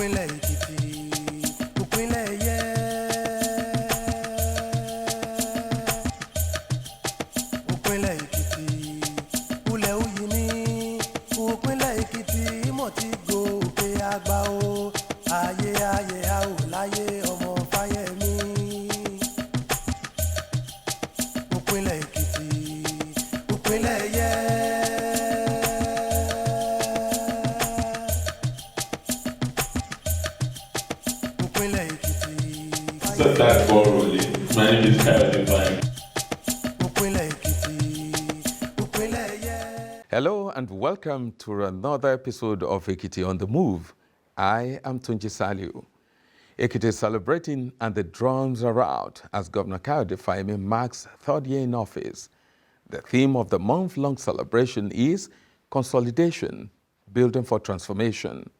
ìpínlẹ̀ Èkìtì, ìpínlẹ̀ ẹ̀yẹ. Ìpínlẹ̀ Èkìtì, ulẹ̀ òyì ní. Ìpínlẹ̀ Èkìtì, ìmọ̀ ti gòkè àgbà o. Ayé ayé a ò láyé ọmọ Fáyẹ̀mí. Ìpínlẹ̀ Èkìtì, ìpínlẹ̀ ẹ̀yẹ. Set that ball rolling. My name is Ekiti. Hello and welcome to another episode of Ekiti on the Move. I am Tunji Saliu. Ekiti is celebrating and the drums are out as Governor Ado Ekiti marks third year in office. The theme of the month-long celebration is consolidation, building for transformation.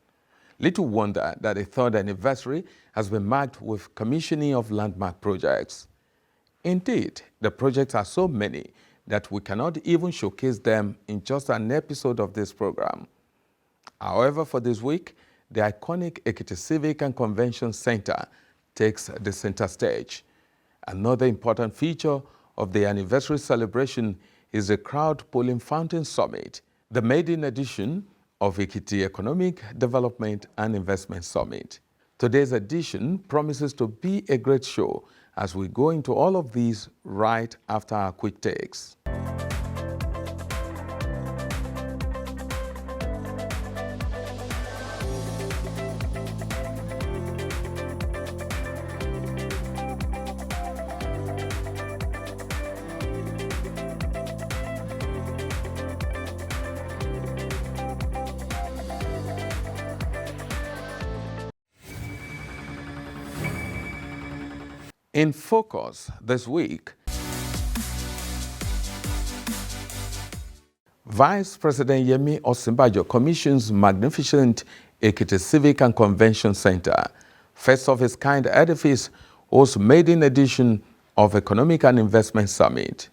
Little wonder that the third anniversary has been marked with commissioning of landmark projects. Indeed, the projects are so many that we cannot even showcase them in just an episode of this program. However, for this week, the iconic Ekiti Civic and Convention Center takes the center stage. Another important feature of the anniversary celebration is the crowd pulling fountain summit, the maiden edition of Ekiti Economic Development and Investment Summit. Today's edition promises to be a great show as we go into all of these right after our quick takes. In focus this week, Vice President Yemi Osinbajo commissions magnificent Ekiti Civic and Convention Center, first of its kind edifice, hosts maiden edition of Economic and Investment Summit.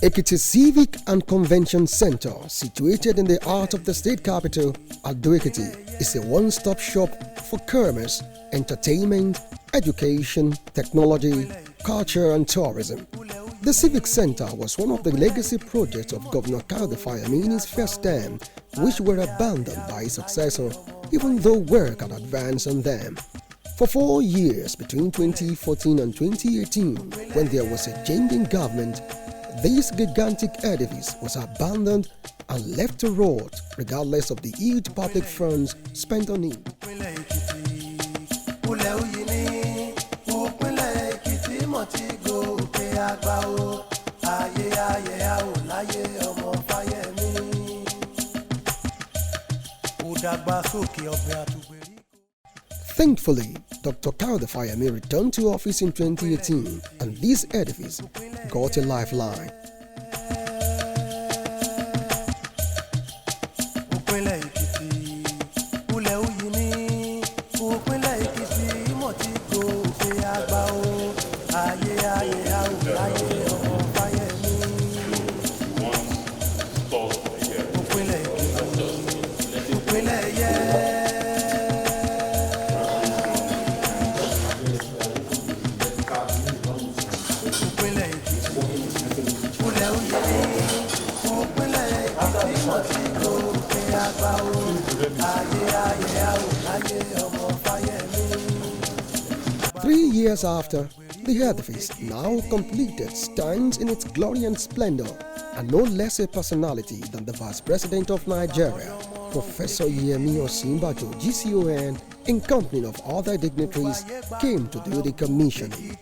Ekiti Civic and Convention Center, situated in the heart of the state capital, Ado Ekiti, is a one-stop shop for commerce, entertainment, education, technology, culture and tourism. The Civic Center was one of the legacy projects of Governor Ado Ekiti in his first term, which were abandoned by his successor, even though work had advanced on them. For 4 years, between 2014 and 2018, when there was a change in government, this gigantic edifice was abandoned and left to rot, regardless of the huge public funds spent on it. Thankfully, Dr. Ado Ekiti returned to office in 2018, and this edifice got a lifeline. Three years after, the edifice, now completed, stands in its glory and splendor, and no less a personality than the Vice President of Nigeria, Professor Yemi Osinbajo, GCON, in company of other dignitaries, came to do the commissioning.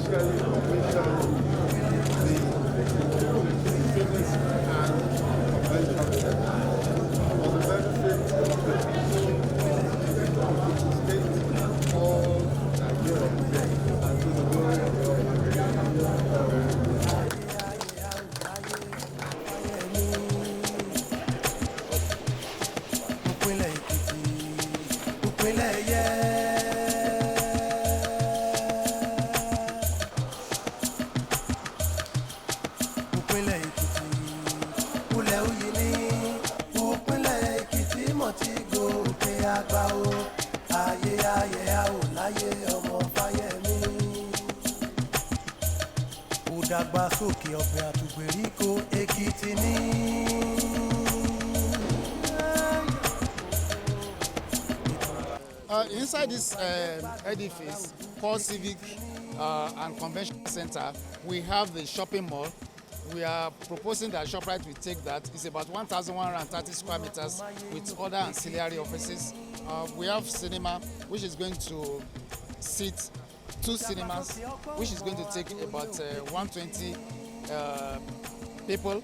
basically commission the civics and convention center for the benefit of the people of Ekiti State, all Nigeria, and to the glory of God. ìpínlẹ̀ Èkìtì ìpínlẹ̀ ẹ̀yẹ. ìpínlẹ̀ Èkìtì ulẹ̀ òyì ní ìpínlẹ̀ Èkìtì mọ̀ tí gòkè àgbà o ayé ayé a ò láyé ọmọ Fáyẹmí. ìdàgbàsókè ọ̀gbìn àtùgbèríko Èkìtì ní. Inside this edifice called Civic and Convention Center, we have the shopping mall. We are proposing that ShopRite will take that. It's about 1,130 square meters with other ancillary offices. We have cinema, which is going to seat 2 cinemas, which is going to take about 120 people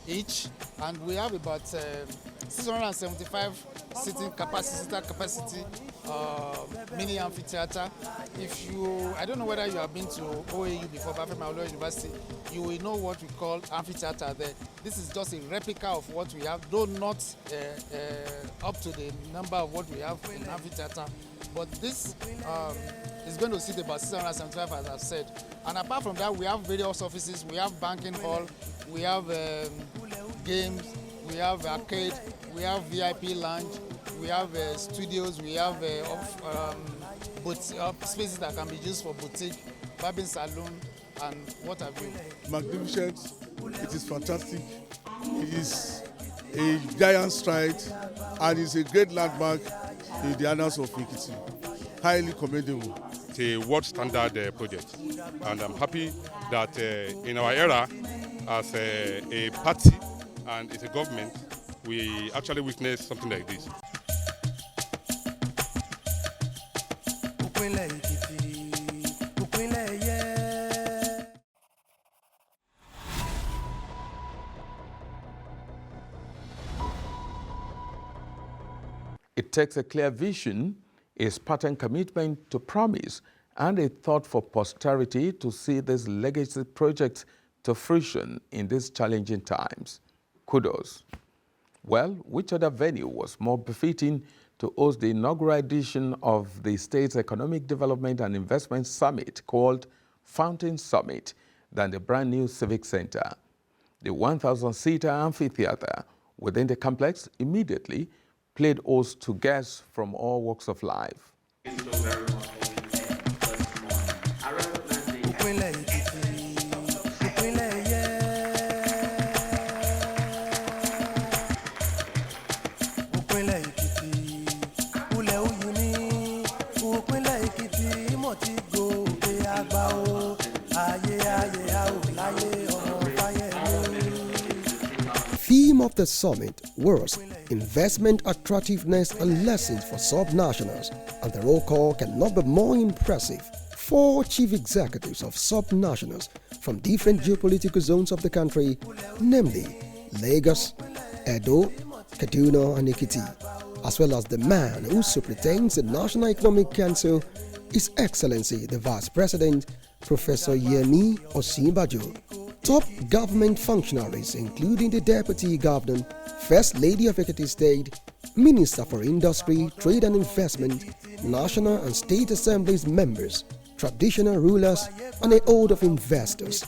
each. And we have about 675 seating capacity mini amphitheater. If you, I don't know whether you have been to OAU before, Bafem Awolowo University, you will know what we call amphitheater there. This is just a replica of what we have, though not up to the number of what we have in amphitheater. But this is going to seat about 675, as I've said. And apart from that, we have various offices. We have banking hall, we have games, we have arcade, we have VIP lounge, we have studios, we have spaces that can be used for boutique, barbing salon, and what have you. Magnificent, it is fantastic, it is a giant stride, and it's a great landmark in the annals of Ekiti. Highly commendable. It's a world standard project, and I'm happy that in our era, as a party and as a government, we actually witnessed something like this. ìpínlẹ̀ Èkìtì ìpínlẹ̀ ẹ̀yẹ. It takes a clear vision, a Spartan commitment to promise, and a thought for posterity to see this legacy project to fruition in these challenging times. Kudos. Well, which other venue was more befitting to host the inaugural edition of the state's Economic Development and Investment Summit called Fountain Summit than the brand new Civic Center? The 1,000-seater amphitheater within the complex immediately played host to guests from all walks of life. ìpínlẹ̀ Èkìtì ìpínlẹ̀ ẹ̀yẹ. ìpínlẹ̀ Èkìtì ulẹ̀ òyì ní ìpínlẹ̀ Èkìtì mọ̀ tí gòkè àgbà o ayé ayé a ò láyé ọmọ Fáyẹmí. Theme of the summit was investment attractiveness and lessons for sub-nationals, and the roll call cannot be more impressive. 4 chief executives of sub-nationals from different geopolitical zones of the country, namely Lagos, Ado, Kaduna, and Ekiti, as well as the man who superintends the National Economic Council, His Excellency the Vice President, Professor Yemi Osinbajo. Top government functionaries, including the Deputy Governor, First Lady of Ekiti State, Minister for Industry, Trade and Investment, National and State Assemblies members, traditional rulers, and a horde of investors.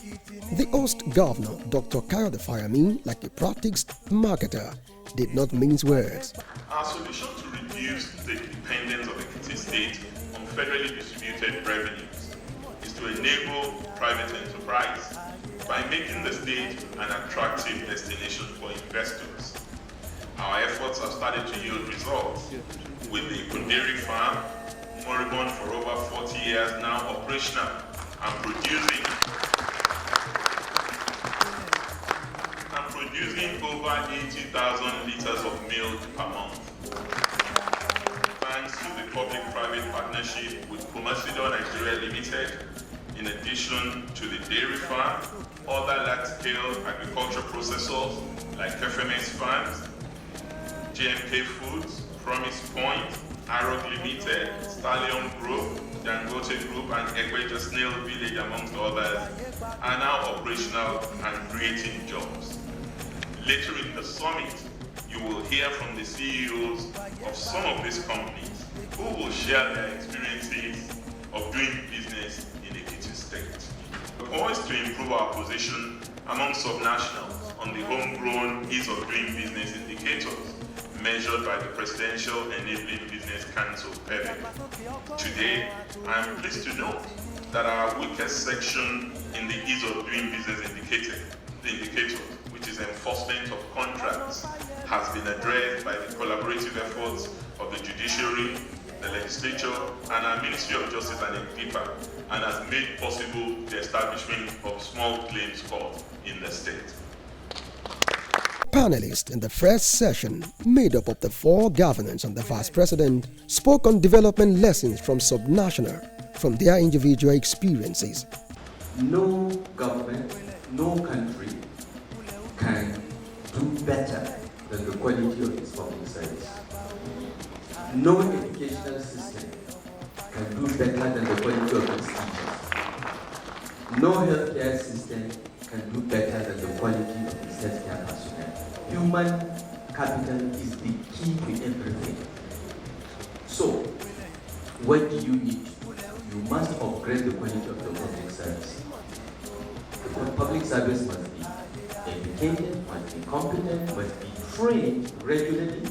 The host governor, Dr. Kayode Fayemi, like a practiced marketer, did not mince words. Our solution to reduce the dependence of Ekiti State on federally distributed revenues is to enable private enterprise by making the state an attractive destination for investors. Our efforts have started to yield results, with the Kunderi farm, moribund for over 40 years now, operational and producing over 80,000 liters of milk per month. Thanks to the public-private partnership with Commercial Nigeria Limited, in addition to the dairy farm, other large-scale agriculture processors like FMS Farms, GMK Foods, Promise Point, Arog Limited, Stallion Group, Dangote Group, and Egbeja Snail Village, amongst others, are now operational and creating jobs. Later in the summit, you will hear from the CEOs of some of these companies who will share their experiences of doing business in Ekiti State. We're poised to improve our position among subnationals on the homegrown ease of doing business indicators measured by the Presidential Enabling Business Council, PEBE. Today, I am pleased to note that our weakest section in the ease of doing business indicator, which is enforcement of contracts, has been addressed by the collaborative efforts of the judiciary, the legislature, and our Ministry of Justice and NPIPA, and has made possible the establishment of small claims court in the state. Panelists in the first session, made up of the 4 governors and the vice president, spoke on development lessons from subnational, from their individual experiences. No government, no country can do better than the quality of its public service. No educational system can do better than the quality of its teachers. No healthcare system can do better than the quality of its healthcare personnel. Human capital is the key to everything. So, what do you need? You must upgrade the quality of the public service. The public service must be educated, must be competent, must be trained regularly,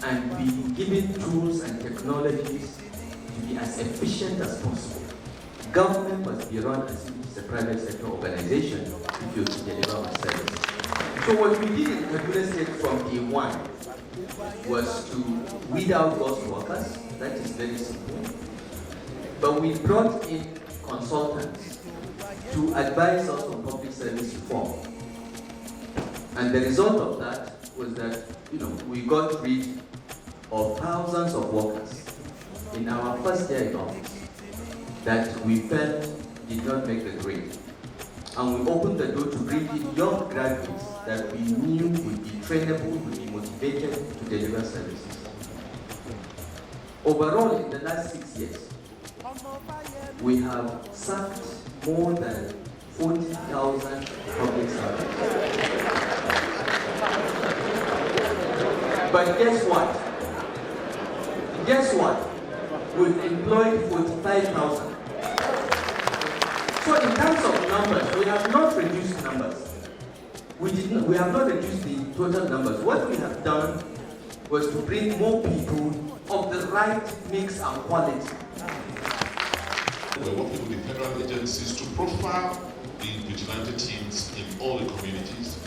and be given tools and technologies to be as efficient as possible. Government must be run as if it's a private sector organization if you're to deliver on services. So what we did in Kaduna State from day one was to weed out ghost workers. That is very simple. But we brought in consultants to advise us on public service reform. And the result of that was that, we got rid of thousands of workers in our first year in office that we felt did not make the grade. And we opened the door to bring in young graduates that we knew would be trainable, would be motivated to deliver services. Overall, in the last 6 years, we have sacked more than 40,000 public servants. But guess what? We've employed 45,000. So in terms of numbers, we have not reduced numbers. We have not reduced the total numbers. What we have done was to bring more people of the right mix and quality. We're working with the federal agencies to profile the vigilante teams in all the communities.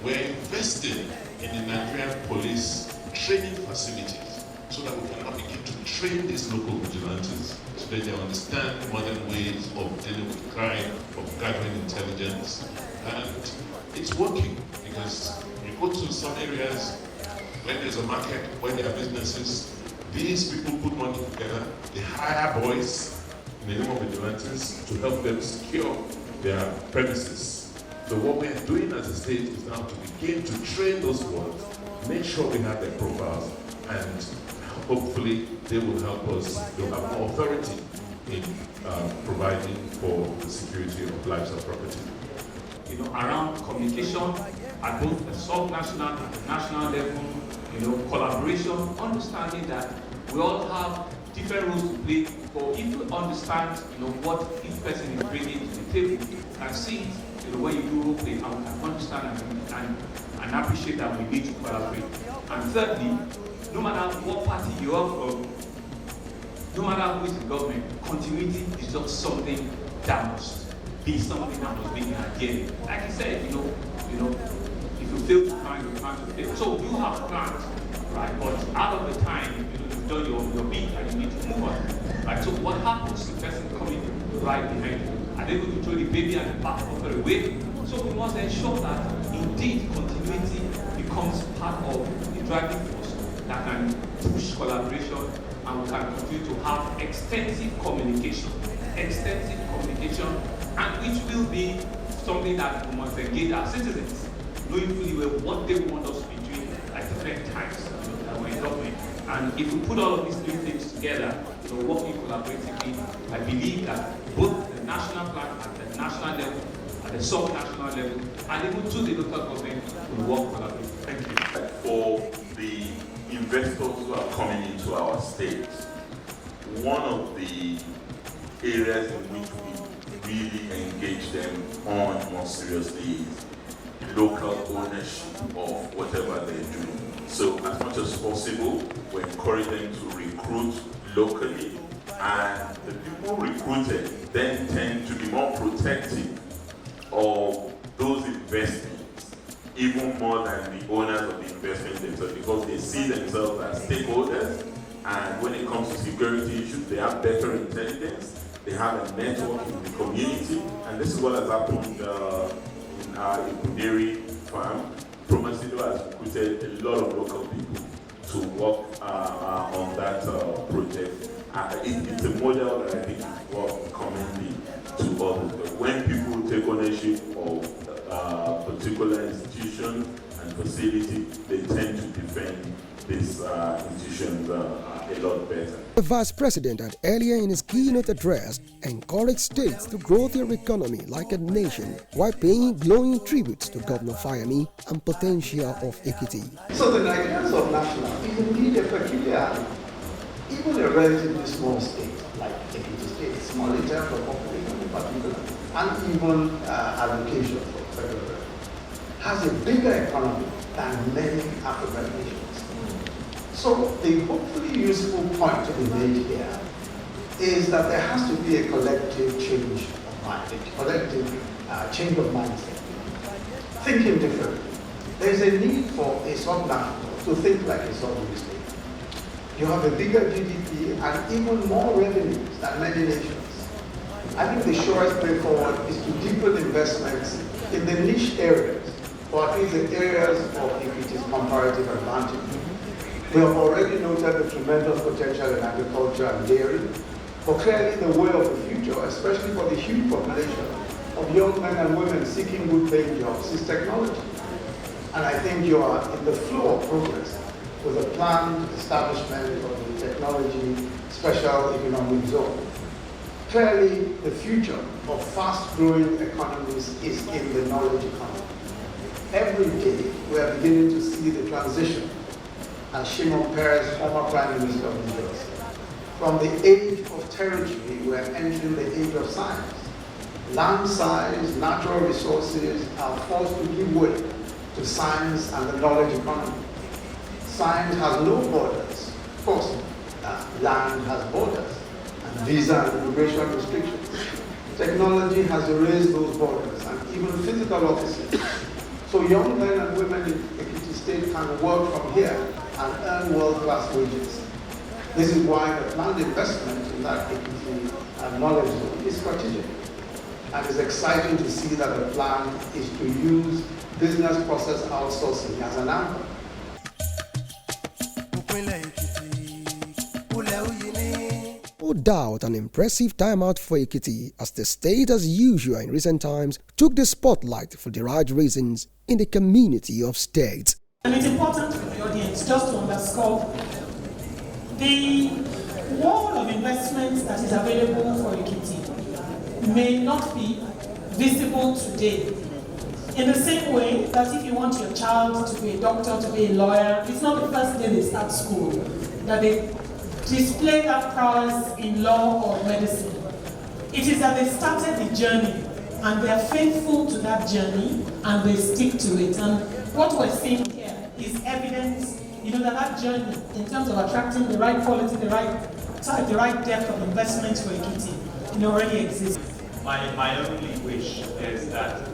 We're investing in the Nigerian police training facilities so that we can now begin to train these local vigilantes so that they understand modern ways of dealing with crime, of gathering intelligence. And it's working because you go to some areas when there's a market, when there are businesses, these people put money together, they hire boys in the name of vigilantes to help them secure their premises. So what we're doing as a state is now to begin to train those ones, make sure we have their profiles, and hopefully they will help us to have more authority in providing for the security of lives and property. Around communication at both the sub-national and the national level, collaboration, understanding that we all have different roles to play, but if you understand, what each person is bringing to the table, you can see it, when you do role play, and we can understand and appreciate that we need to collaborate. And thirdly, no matter what party you are from, no matter who is in government, continuity is just something that must be something that must be in again. Like I said, if you fail to plan, you plan to fail. So you have plans, right? But out of the time, you've done your bit and you need to move on. Right? So what happens to the person coming right behind you? Are they going to throw the baby at the back of the way? So we must ensure that indeed continuity becomes part of the driving force that can push collaboration, and we can continue to have extensive communication education, and which will be something that we must engage our citizens, knowing fully well what they want us to be doing at different times that we're in government. And if we put all of these three things together, working collaboratively, I believe that both the national plan at the national level, at the sub-national level, and even to the local government will work collaboratively. Thank you. For the investors who are coming into our state, one of the areas in which we really engage them on more seriously is local ownership of whatever they're doing. So as much as possible, we encourage them to recruit locally, and the people recruited then tend to be more protective of those investments, even more than the owners of the investment themselves, because they see themselves as stakeholders, and when it comes to security issues, they have better intelligence, they have a network in the community, and this is what has happened in our Ikuderi farm. Promasido has recruited a lot of local people to work on that project. It's a model that I think is worth commending to others. But when people take ownership of particular institutions and facilities, they tend to defend these institutions a lot better. The Vice President had earlier in his keynote address encouraged states to grow their economy like a nation while paying glowing tributes to Governor Fayemi and potential of Ekiti. So the Nigerians of national is indeed a peculiar, even a relatively small state like Ekiti State, small in terms of population in particular, and even allocation for federal revenue, has a bigger economy than many African nations. So the hopefully useful point to be made here is that there has to be a collective change of mind, a collective change of mindset, thinking differently. There's a need for a sub-national to think like a sovereign state. You have a bigger GDP and even more revenues than many nations. I think the surest way forward is to deepen investments in the niche areas, or at least the areas of Ekiti's comparative advantage. We have already noted the tremendous potential in agriculture and dairy, but clearly the way of the future, especially for the huge population of young men and women seeking good paying jobs, is technology. And I think you are in the flow of progress with the planned establishment of the technology special economic zone. Clearly, the future of fast-growing economies is in the knowledge economy. Every day, we are beginning to see the transition, as Shimon Peres, former Prime Minister of New Jersey. From the age of territory, we are entering the age of science. Land size, natural resources are forced to give way to science and the knowledge economy. Science has no borders. Of course, land has borders, and visa and immigration restrictions. Technology has erased those borders, and even physical offices. So young men and women in Ekiti State can work from here and earn world-class wages. This is why the planned investment in that Ekiti knowledge zone is strategic. And it's exciting to see that the plan is to use business process outsourcing as an anchor. No doubt an impressive time out for Ekiti, as the state, as usual in recent times, took the spotlight for the right reasons in the community of states. And it's important for the audience just to underscore the wall of investments that is available for Ekiti may not be visible today. In the same way that if you want your child to be a doctor, to be a lawyer, it's not the first day they start school that they display that prowess in law or medicine. It is that they started the journey and they are faithful to that journey and they stick to it. And what we're seeing here is evidence, that that journey in terms of attracting the right quality, the right type, the right depth of investments for Ekiti, already exists. My only wish is that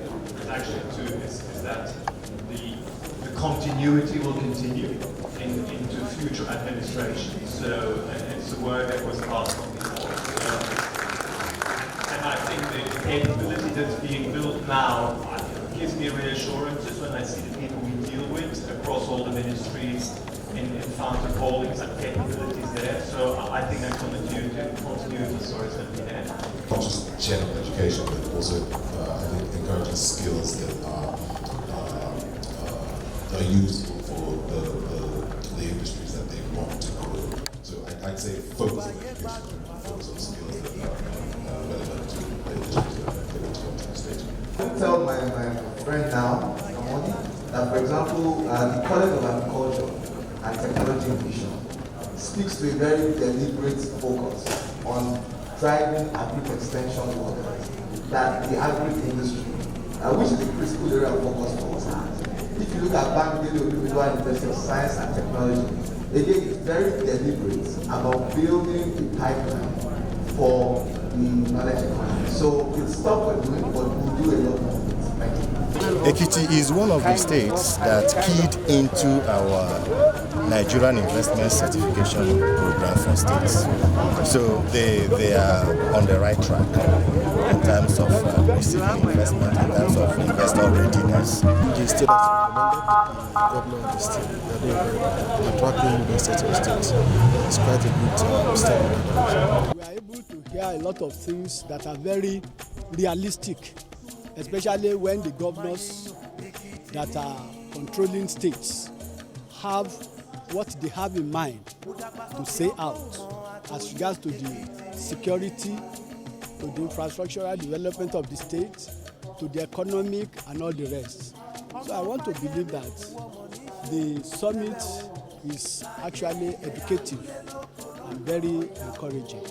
the continuity will continue into future administrations. So it's a word that was passed on before. And I think the capability that's being built now gives me reassurances when I see the people we deal with across all the ministries in founder holdings and capabilities there. So I think that continuity is going to be there. not just general education, but also I think encouraging skills that are useful for the industries that they want to grow. So I'd say focus on education, focus on skills that are relevant to the industries that they want to come to the state. I tell my friend now, that for example, the College of Agriculture and Technology Vision speaks to a very deliberate focus on driving agri extension work that the agri industry, which is the critical area of focus for us. If you look at Bangladesh Individual University of Science and Technology, again, it's very deliberate about building a pipeline for the knowledge economy. So it's stuff we're doing, but we'll do a lot more. Thank you. Ekiti is one of the states that keyed into our Nigerian investment certification program for states. So they are on the right track in terms of receiving investment, in terms of investor readiness. The state has recommended the governor of the state. They're doing very well. Attracting investors to the state. It's quite a good step. We are able to hear a lot of things that are very realistic, especially when the governors that are controlling states have what they have in mind to say out as regards to the security, to the infrastructural development of the state, to the economic and all the rest. So I want to believe that the summit is actually educative and very encouraging.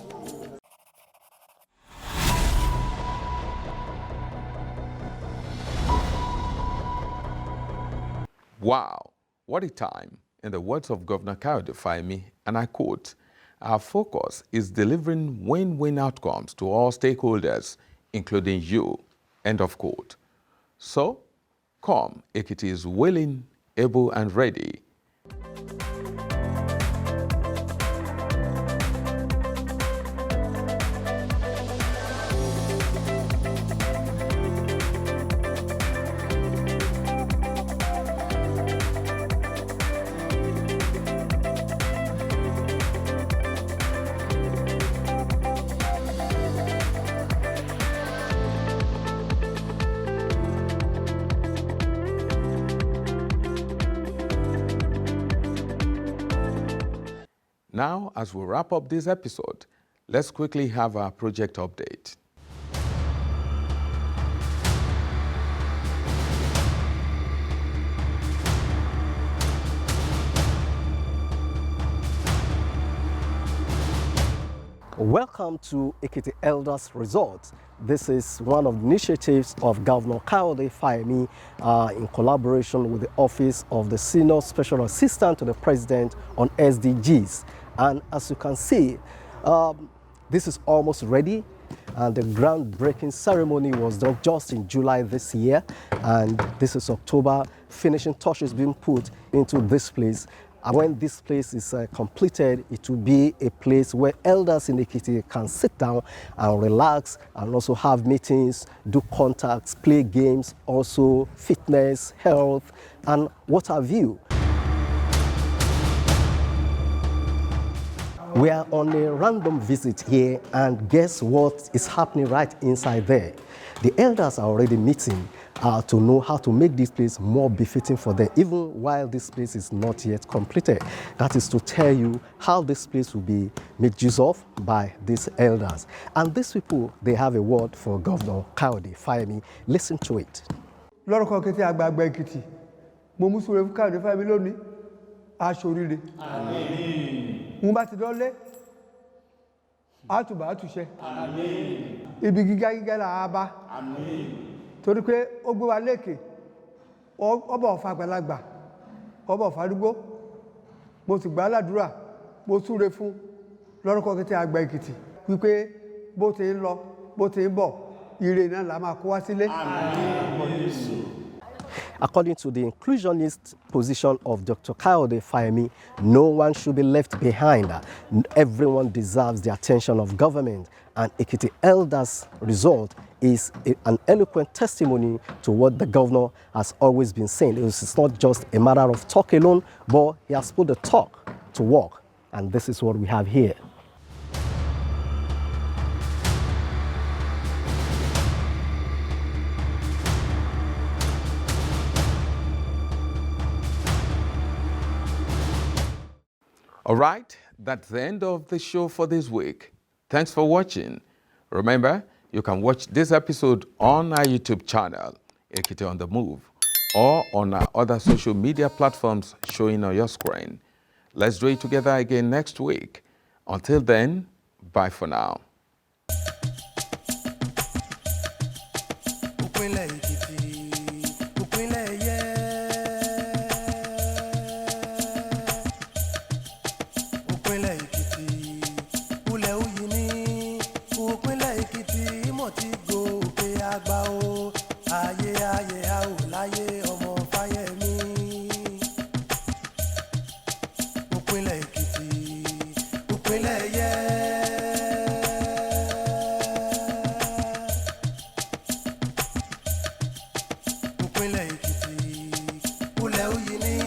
Wow, what a time. In the words of Governor Kayode Fayemi, and I quote, "Our focus is delivering win-win outcomes to all stakeholders, including you," end of quote. So, come, Ekiti is willing, able, and ready. Now, as we wrap up this episode, let's quickly have our project update. Welcome to Ekiti Elders Resort. This is one of the initiatives of Governor Kayode Fayemi in collaboration with the Office of the Senior Special Assistant to the President on SDGs. And as you can see, this is almost ready. And the groundbreaking ceremony was done just in July this year. And this is October. Finishing touches being put into this place. And when this place is completed, it will be a place where elders in Ekiti can sit down and relax and also have meetings, do contacts, play games, also fitness, health, and what have you. We are on a random visit here, and guess what is happening right inside there? The elders are already meeting to know how to make this place more befitting for them, even while this place is not yet completed. That is to tell you how this place will be made use of by these elders. And these people, they have a word for Governor Kayode Fayemi. Listen to it. Lórúkọ Ekiti àgbààgbà Ekiti, mo mú súre fún Kayode Fayemi lónìí, aṣoríire. Àmín. Mo bá ti dọ́lé, àtùbà àtùṣe. Àmín. Ibi gíga gíga là á bá. Àmín. Torí pé ó gbé wa lékè, ọba ọ̀fà àgbàlagbà, ọba ọ̀fà arúgbó, mo sì gbà ládùúrà, mo súre fún lórúkọ Ekiti àgbà Ekiti, wípé bó ti ń lọ, bó ti ń bọ̀, ire náà la máa kó wá sílé. According to the inclusionist position of Dr. Kayode Fayemi, no one should be left behind. Everyone deserves the attention of government, and Ekiti Elders Resort is an eloquent testimony to what the governor has always been saying. It's not just a matter of talk alone, but he has put the talk to work, and this is what we have here. All right, that's the end of the show for this week. Thanks for watching. Remember, you can watch this episode on our YouTube channel, Ekiti on the Move, or on our other social media platforms showing on your screen. Let's do it together again next week. Until then, bye for now. Ekiti, ulẹ̀ Uyini.